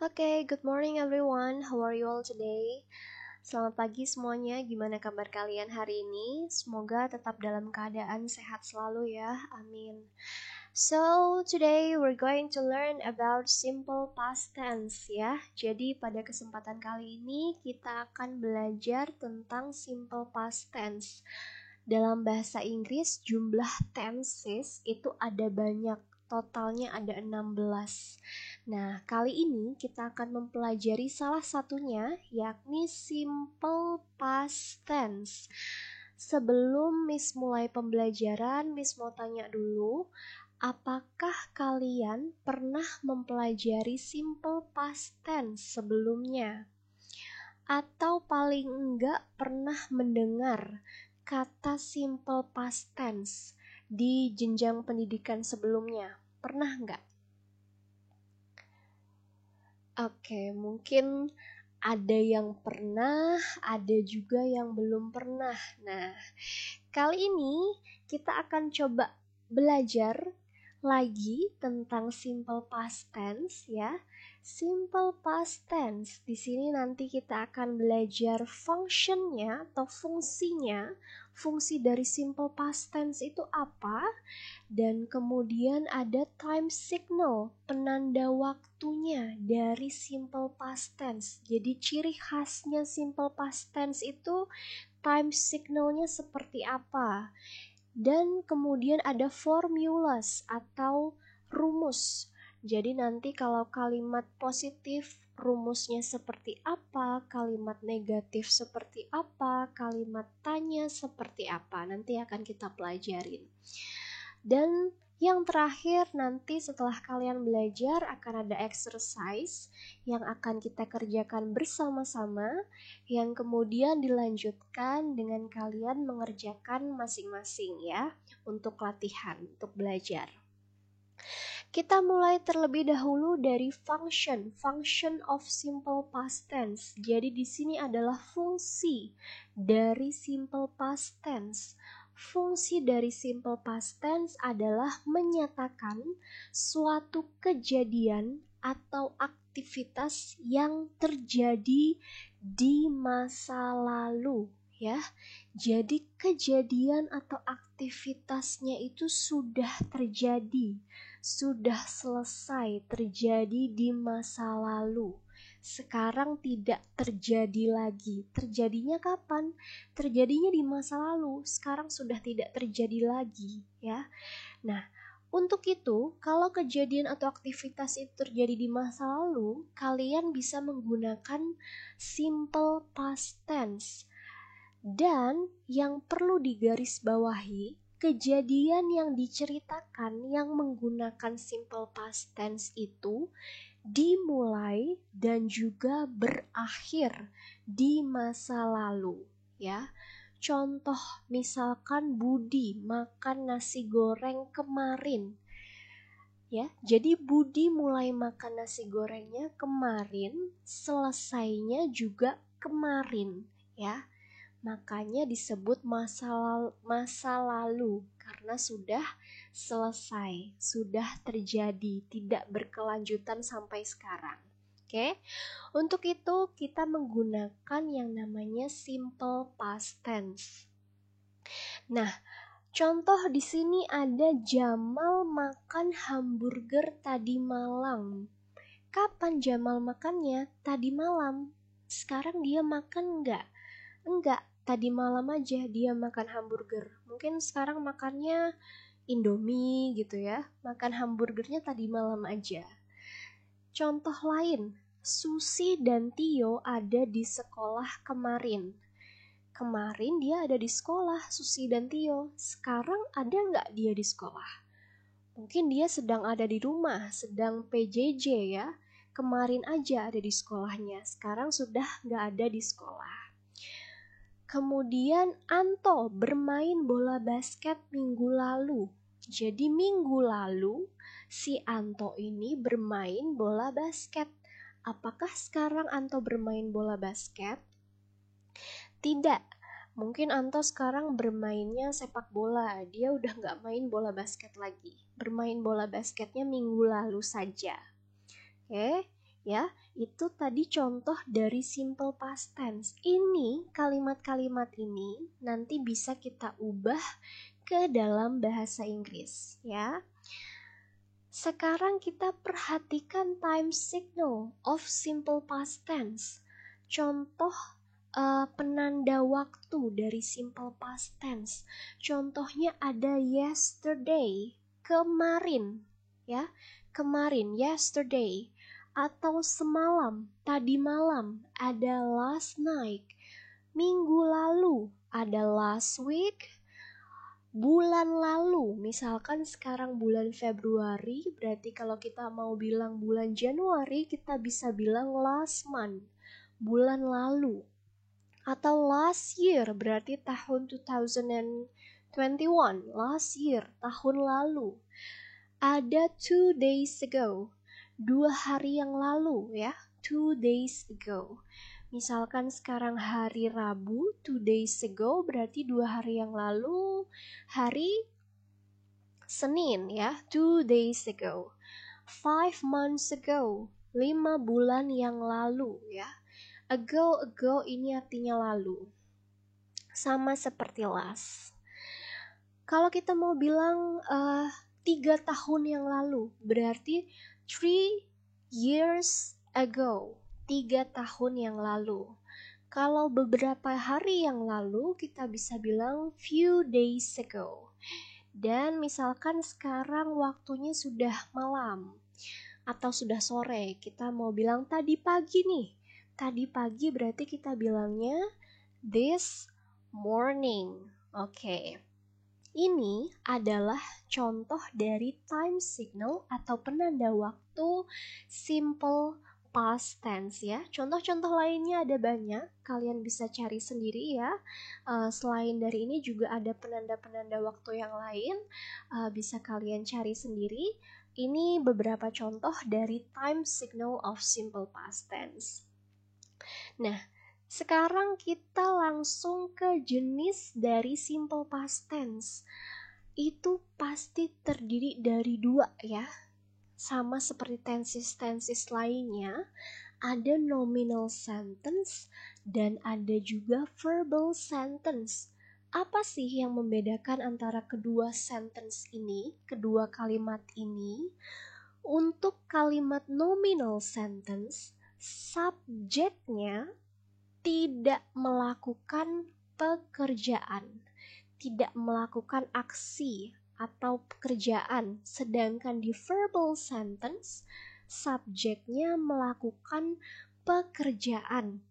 Okay, good morning everyone. How are you all today? Selamat pagi semuanya. Gimana kabar kalian hari ini? Semoga tetap dalam keadaan sehat selalu ya. Amin. So, today we're going to learn about simple past tense ya. Jadi pada kesempatan kali ini kita akan belajar tentang simple past tense. Dalam bahasa Inggris jumlah tenses itu ada banyak. Totalnya ada 16. Nah, kali ini kita akan mempelajari salah satunya, yakni simple past tense. Sebelum Miss mulai pembelajaran, Miss mau tanya dulu, apakah kalian pernah mempelajari simple past tense sebelumnya? Atau paling enggak pernah mendengar kata simple past tense di jenjang pendidikan sebelumnya? Pernah enggak? Oke, mungkin ada yang pernah, ada juga yang belum pernah. Nah, kali ini kita akan coba belajar lagi tentang simple past tense ya. Simple past tense. Di sini nanti kita akan belajar functionnya atau fungsinya. Fungsi dari simple past tense itu apa? Dan kemudian ada time signal, penanda waktunya dari simple past tense. Jadi ciri khasnya simple past tense itu time signalnya seperti apa. Dan kemudian ada formulas atau rumus. Jadi nanti kalau kalimat positif rumusnya seperti apa, kalimat negatif seperti apa, kalimat tanya seperti apa. Nanti akan kita pelajarin. Dan yang terakhir nanti setelah kalian belajar akan ada exercise yang akan kita kerjakan bersama-sama, yang kemudian dilanjutkan dengan kalian mengerjakan masing-masing ya, untuk latihan, untuk belajar. Kita mulai terlebih dahulu dari function of simple past tense. Jadi di sini adalah fungsi dari simple past tense. Fungsi dari simple past tense adalah menyatakan suatu kejadian atau aktivitas yang terjadi di masa lalu ya. Jadi kejadian atau aktivitasnya itu sudah terjadi, sudah selesai terjadi di masa lalu. Sekarang tidak terjadi lagi. Terjadinya kapan? Terjadinya di masa lalu. Sekarang sudah tidak terjadi lagi ya. Nah, untuk itu, kalau kejadian atau aktivitas itu terjadi di masa lalu, kalian bisa menggunakan simple past tense. Dan yang perlu digarisbawahi, kejadian yang diceritakan yang menggunakan simple past tense itu dimulai dan juga berakhir di masa lalu ya. Contoh misalkan Budi makan nasi goreng kemarin. Ya, jadi Budi mulai makan nasi gorengnya kemarin, selesainya juga kemarin ya. Makanya disebut masa lalu karena sudah selesai, sudah terjadi, tidak berkelanjutan sampai sekarang. Oke. Untuk itu kita menggunakan yang namanya simple past tense. Nah, contoh di sini ada Jamal makan hamburger tadi malam. Kapan Jamal makannya? Tadi malam. Sekarang dia makan enggak? Enggak, tadi malam aja dia makan hamburger. Mungkin sekarang makannya Indomie gitu ya. Makan hamburgernya tadi malam aja. Contoh lain, Susi dan Tio ada di sekolah kemarin. Kemarin dia ada di sekolah, Susi dan Tio. Sekarang ada nggak dia di sekolah? Mungkin dia sedang ada di rumah, sedang PJJ ya. Kemarin aja ada di sekolahnya, sekarang sudah nggak ada di sekolah. Kemudian Anto bermain bola basket minggu lalu. Jadi minggu lalu si Anto ini bermain bola basket. Apakah sekarang Anto bermain bola basket? Tidak. Mungkin Anto sekarang bermainnya sepak bola. Dia udah gak main bola basket lagi. Bermain bola basketnya minggu lalu saja. Oke. Ya, itu tadi contoh dari simple past tense. Ini kalimat-kalimat ini nanti bisa kita ubah ke dalam bahasa Inggris, ya. Sekarang kita perhatikan time signal of simple past tense. Contoh penanda waktu dari simple past tense. Contohnya ada yesterday, kemarin, ya. Kemarin, yesterday. Atau semalam, tadi malam, ada last night. Minggu lalu, ada last week. Bulan lalu, misalkan sekarang bulan Februari, berarti kalau kita mau bilang bulan Januari, kita bisa bilang last month, bulan lalu. Atau last year, berarti tahun 2021, last year, tahun lalu. Ada 2 days ago, 2 hari yang lalu, ya, 2 days ago. Misalkan sekarang hari Rabu, 2 days ago, berarti 2 hari yang lalu. Hari Senin, ya, 2 days ago. 5 months ago, 5 bulan yang lalu, ya. Ago ini artinya lalu. Sama seperti last. Kalau kita mau bilang 3 tahun yang lalu, berarti 3 years ago, 3 tahun yang lalu. Kalau beberapa hari yang lalu, kita bisa bilang few days ago. Dan misalkan sekarang waktunya sudah malam atau sudah sore, kita mau bilang tadi pagi nih. Tadi pagi berarti kita bilangnya this morning. Oke. Ini adalah contoh dari time signal atau penanda waktu simple past tense ya. Contoh-contoh lainnya ada banyak, kalian bisa cari sendiri ya. Selain dari ini juga ada penanda-penanda waktu yang lain, bisa kalian cari sendiri. Ini beberapa contoh dari time signal of simple past tense. Nah, sekarang kita langsung ke jenis dari simple past tense. Itu pasti terdiri dari 2 ya. Sama seperti tenses-tenses lainnya, ada nominal sentence dan ada juga verbal sentence. Apa sih yang membedakan antara kedua sentence ini, kedua kalimat ini? Untuk kalimat nominal sentence, subjeknya tidak melakukan pekerjaan, tidak melakukan aksi atau pekerjaan. Sedangkan di verbal sentence, subjeknya melakukan pekerjaan.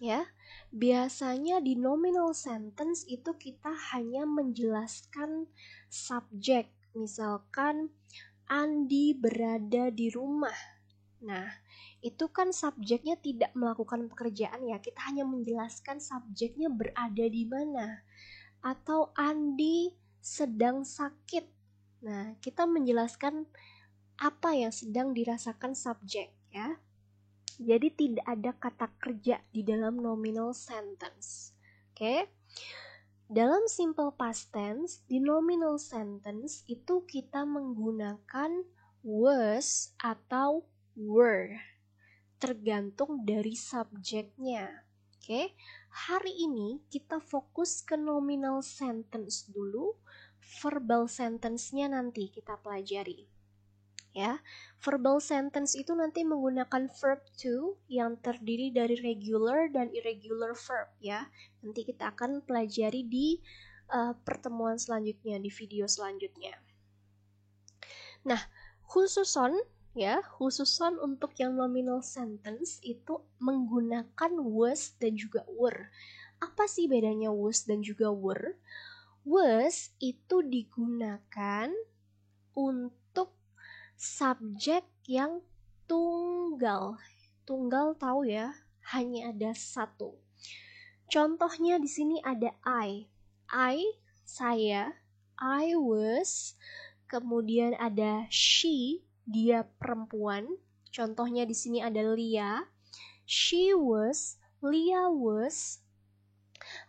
Ya, biasanya di nominal sentence itu kita hanya menjelaskan subjek. Misalkan Andi berada di rumah. Nah, itu kan subjeknya tidak melakukan pekerjaan ya, kita hanya menjelaskan subjeknya berada di mana. Atau Andi sedang sakit. Nah, kita menjelaskan apa yang sedang dirasakan subjek ya. Jadi tidak ada kata kerja di dalam nominal sentence. Oke. Dalam simple past tense, di nominal sentence itu kita menggunakan was atau were, tergantung dari subjeknya. Oke, hari ini kita fokus ke nominal sentence dulu, verbal sentence-nya nanti kita pelajari. Ya, verbal sentence itu nanti menggunakan verb to yang terdiri dari regular dan irregular verb ya. Nanti kita akan pelajari di pertemuan selanjutnya, di video selanjutnya. Nah, khususon untuk yang nominal sentence itu menggunakan was dan juga were. Apa sih bedanya was dan juga were? Was itu digunakan untuk subjek yang tunggal. Tunggal tahu ya, hanya ada satu. Contohnya di sini ada I, saya, I was. Kemudian ada she, dia perempuan. Contohnya di sini ada Lia, she was, Lia was.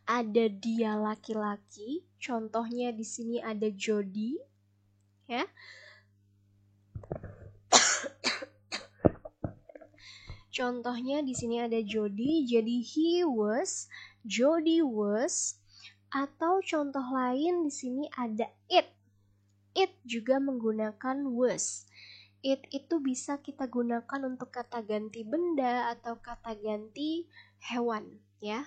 Ada dia laki-laki. Contohnya di sini ada Jody, ya. Contohnya di sini ada Jody, jadi he was, Jody was. Atau contoh lain di sini ada it. It juga menggunakan was. It itu bisa kita gunakan untuk kata ganti benda atau kata ganti hewan, ya.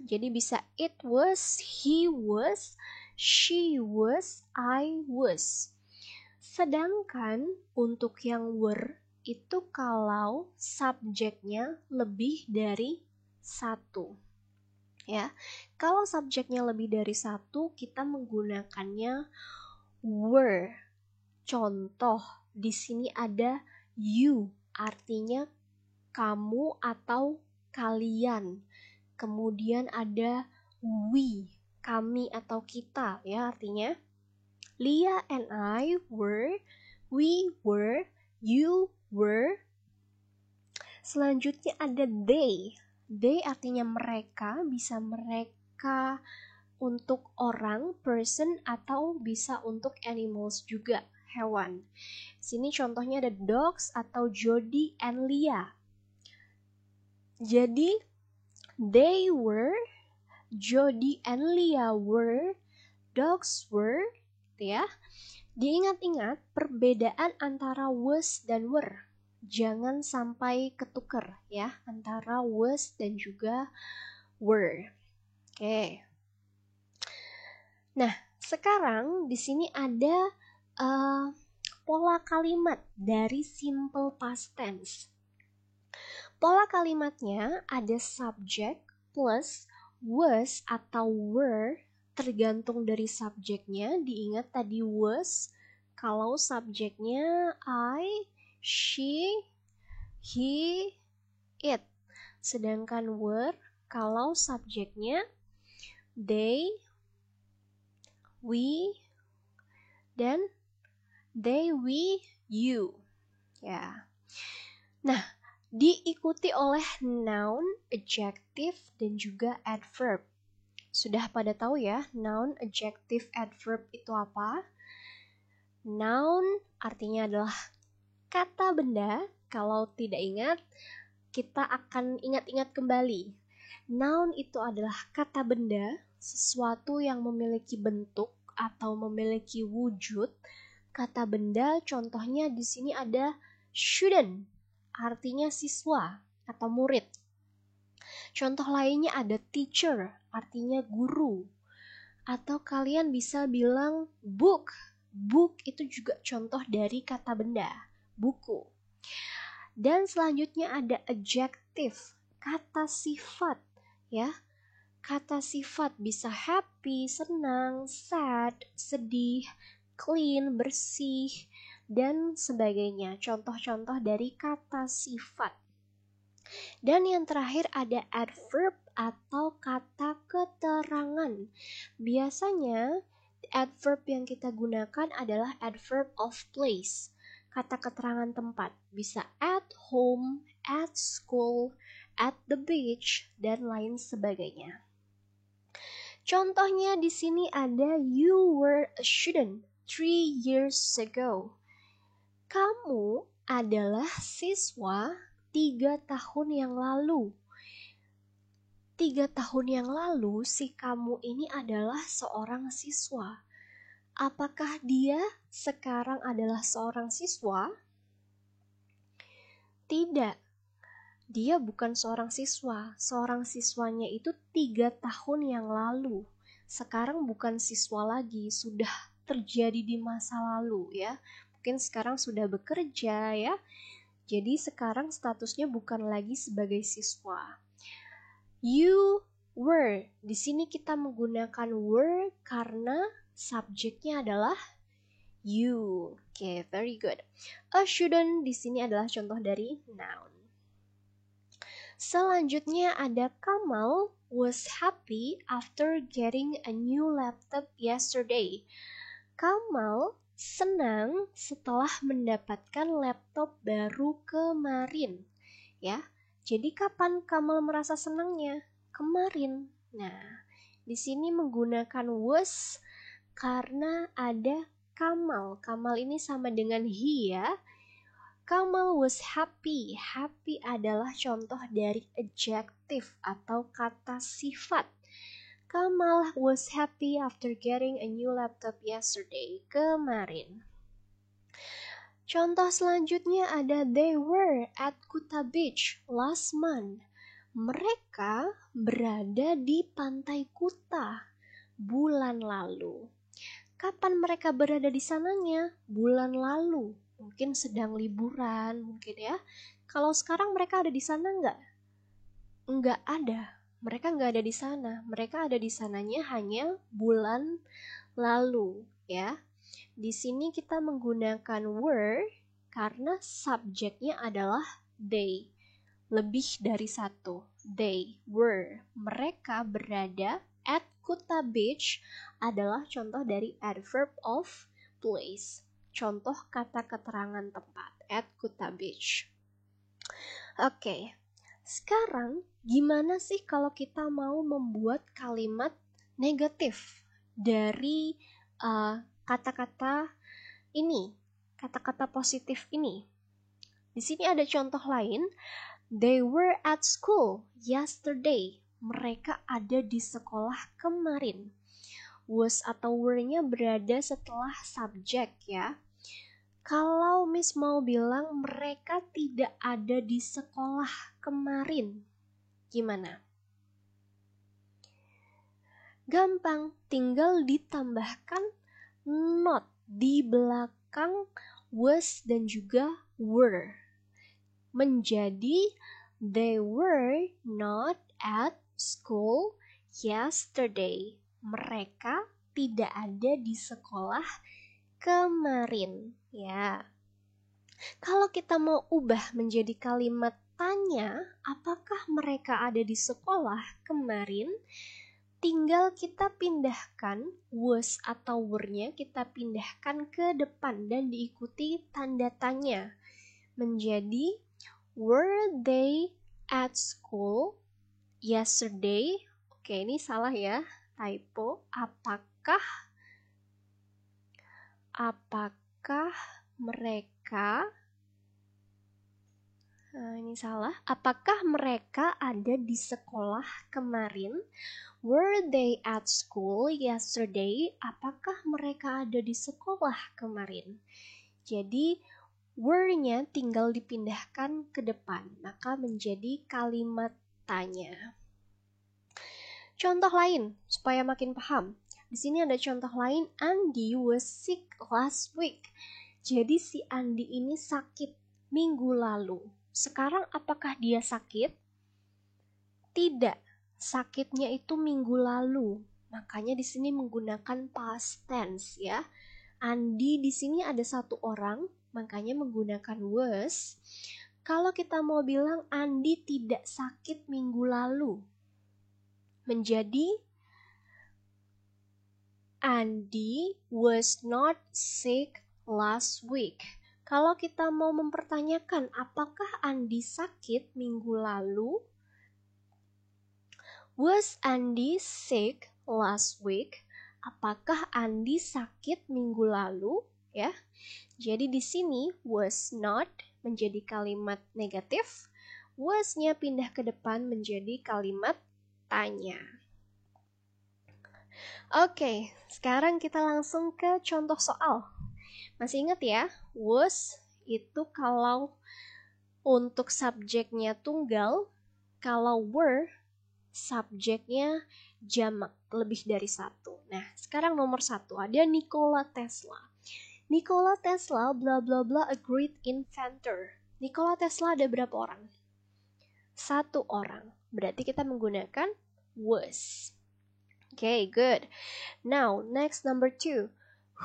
Jadi bisa it was, he was, she was, I was. Sedangkan untuk yang were itu kalau subjeknya lebih dari satu. Ya, kalau subjeknya lebih dari satu, kita menggunakannya were. Contoh, di sini ada you, artinya kamu atau kalian. Kemudian ada we, kami atau kita, ya artinya. Leah and I were, we were, you were. Selanjutnya ada they. They artinya mereka, bisa mereka untuk orang, person, atau bisa untuk animals juga, hewan. Sini contohnya ada dogs atau Jody and Leah. Jadi they were, Jody and Leah were, dogs were, ya. Diingat-ingat perbedaan antara was dan were. Jangan sampai ketuker ya antara was dan juga were. Oke. Nah, sekarang di sini ada pola kalimat dari simple past tense. Pola kalimatnya ada subject plus was atau were, tergantung dari subjeknya. Diingat tadi was, kalau subjeknya I, she, he, it. Sedangkan were, kalau subjeknya they, we, dan they, we, you. Ya. Nah, diikuti oleh noun, adjective, dan juga adverb. Sudah pada tahu ya, noun, adjective, adverb itu apa? Noun artinya adalah kata benda. Kalau tidak ingat, kita akan ingat-ingat kembali. Noun itu adalah kata benda, sesuatu yang memiliki bentuk atau memiliki wujud. Kata benda contohnya di sini ada student, artinya siswa atau murid. Contoh lainnya ada teacher, artinya guru. Atau kalian bisa bilang book. Book itu juga contoh dari kata benda, buku. Dan selanjutnya ada adjective, kata sifat, ya. Kata sifat bisa happy, senang, sad, sedih, clean, bersih, dan sebagainya. Contoh-contoh dari kata sifat. Dan yang terakhir ada adverb atau kata keterangan. Biasanya adverb yang kita gunakan adalah adverb of place. Kata keterangan tempat. Bisa at home, at school, at the beach, dan lain sebagainya. Contohnya di sini ada you were a student 3 years ago. Kamu adalah siswa 3 tahun yang lalu. 3 tahun yang lalu si kamu ini adalah seorang siswa. Apakah dia sekarang adalah seorang siswa? Tidak. Dia bukan seorang siswa. Seorang siswanya itu 3 tahun yang lalu. Sekarang bukan siswa lagi, sudah terjadi di masa lalu ya. Mungkin sekarang sudah bekerja ya. Jadi sekarang statusnya bukan lagi sebagai siswa. You were. Di sini kita menggunakan were karena subjeknya adalah you. Oke, very good. A student di sini adalah contoh dari noun. Selanjutnya ada Kamal was happy after getting a new laptop yesterday. Kamal senang setelah mendapatkan laptop baru kemarin. Ya, jadi kapan Kamal merasa senangnya? Kemarin. Nah, di sini menggunakan was karena ada Kamal. Kamal ini sama dengan he ya. Kamal was happy. Happy adalah contoh dari adjective atau kata sifat. Kamal was happy after getting a new laptop yesterday. Kemarin. Contoh selanjutnya ada they were at Kuta Beach last month. Mereka berada di pantai Kuta bulan lalu. Kapan mereka berada di sananya? Bulan lalu. Mungkin sedang liburan, mungkin ya. Kalau sekarang mereka ada di sana nggak? Nggak ada. Mereka nggak ada di sana. Mereka ada di sananya hanya bulan lalu, ya. Di sini kita menggunakan were karena subjeknya adalah they. Lebih dari satu. They were. Mereka berada at Kuta Beach adalah contoh dari adverb of place. Contoh kata keterangan tempat at Kuta Beach. Oke, sekarang gimana sih kalau kita mau membuat kalimat negatif dari kata-kata ini, kata-kata positif ini? Di sini ada contoh lain. They were at school yesterday. Mereka ada di sekolah kemarin. Was atau were-nya berada setelah subjek ya. Kalau Miss mau bilang mereka tidak ada di sekolah kemarin, gimana? Gampang, tinggal ditambahkan not di belakang was dan juga were. Menjadi they were not at school yesterday. Mereka tidak ada di sekolah kemarin, ya. Kalau kita mau ubah menjadi kalimat tanya, apakah mereka ada di sekolah kemarin? Tinggal kita pindahkan was atau were-nya, kita pindahkan ke depan dan diikuti tanda tanya. Menjadi were they at school yesterday? Oke, ini salah ya, typo. Apakah mereka, ini salah. Apakah mereka ada di sekolah kemarin? Were they at school yesterday? Apakah mereka ada di sekolah kemarin? Jadi were-nya tinggal dipindahkan ke depan, maka menjadi kalimat tanya. Contoh lain supaya makin paham. Di sini ada contoh lain, Andy was sick last week. Jadi si Andy ini sakit minggu lalu. Sekarang apakah dia sakit? Tidak, sakitnya itu minggu lalu. Makanya di sini menggunakan past tense ya. Andy di sini ada satu orang, makanya menggunakan was. Kalau kita mau bilang Andy tidak sakit minggu lalu, menjadi Andy was not sick last week. Kalau kita mau mempertanyakan apakah Andy sakit minggu lalu, was Andy sick last week? Apakah Andy sakit minggu lalu? Ya. Jadi di sini was not menjadi kalimat negatif, was-nya pindah ke depan menjadi kalimat tanya. Oke, sekarang kita langsung ke contoh soal. Masih ingat ya, was itu kalau untuk subjeknya tunggal, kalau were subjeknya jamak, lebih dari satu. Nah, sekarang nomor 1 ada Nikola Tesla. Nikola Tesla bla bla bla a great inventor. Nikola Tesla ada berapa orang? 1 orang. Berarti kita menggunakan was. Okay, good. Now, next number 2.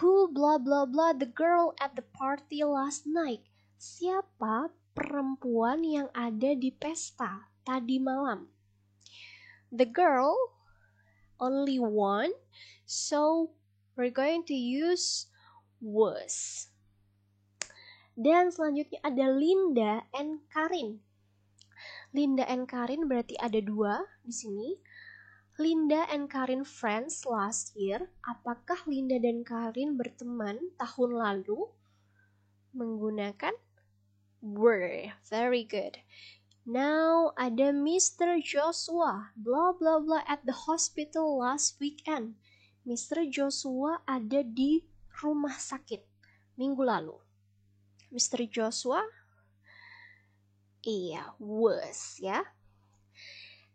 Who blah blah blah the girl at the party last night? Siapa perempuan yang ada di pesta tadi malam? The girl, only one. So, we're going to use was. Dan selanjutnya ada Linda and Karin. Linda and Karin berarti ada 2 di sini. Linda and Karin friends last year. Apakah Linda dan Karin berteman tahun lalu? Menggunakan were. Very good. Now ada Mr. Joshua, blah blah blah at the hospital last weekend. Mr. Joshua ada di rumah sakit minggu lalu. Mr. Joshua, iya, was ya.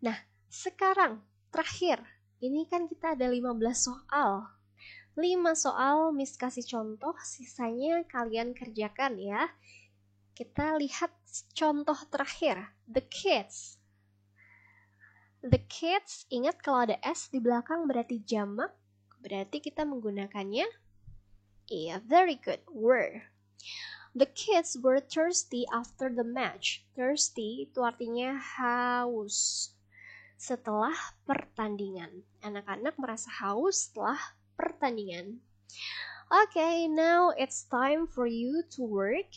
Nah, sekarang terakhir. Ini kan kita ada 15 soal. 5 soal Miss kasih contoh, sisanya kalian kerjakan ya. Kita lihat contoh terakhir. The kids. The kids, ingat kalau ada S di belakang berarti jamak. Berarti kita menggunakannya. Iya, very good. Were. The kids were thirsty after the match. Thirsty itu artinya haus. Setelah pertandingan. Anak-anak merasa haus setelah pertandingan. Okay, now it's time for you to work.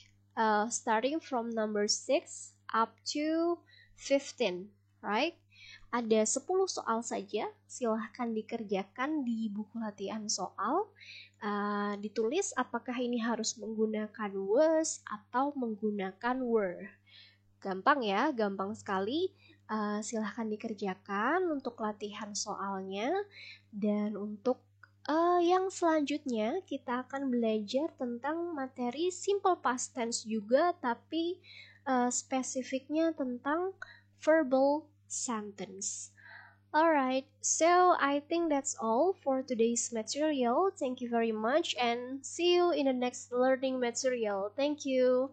Starting from number 6 up to 15, right? Ada 10 soal saja, silahkan dikerjakan di buku latihan soal. Ditulis apakah ini harus menggunakan was atau menggunakan were. Gampang ya, gampang sekali. Silahkan dikerjakan untuk latihan soalnya. Dan untuk yang selanjutnya kita akan belajar tentang materi simple past tense juga, tapi spesifiknya tentang verbal sentence. Alright, so I think that's all for today's material. Thank you very much and see you in the next learning material. Thank you.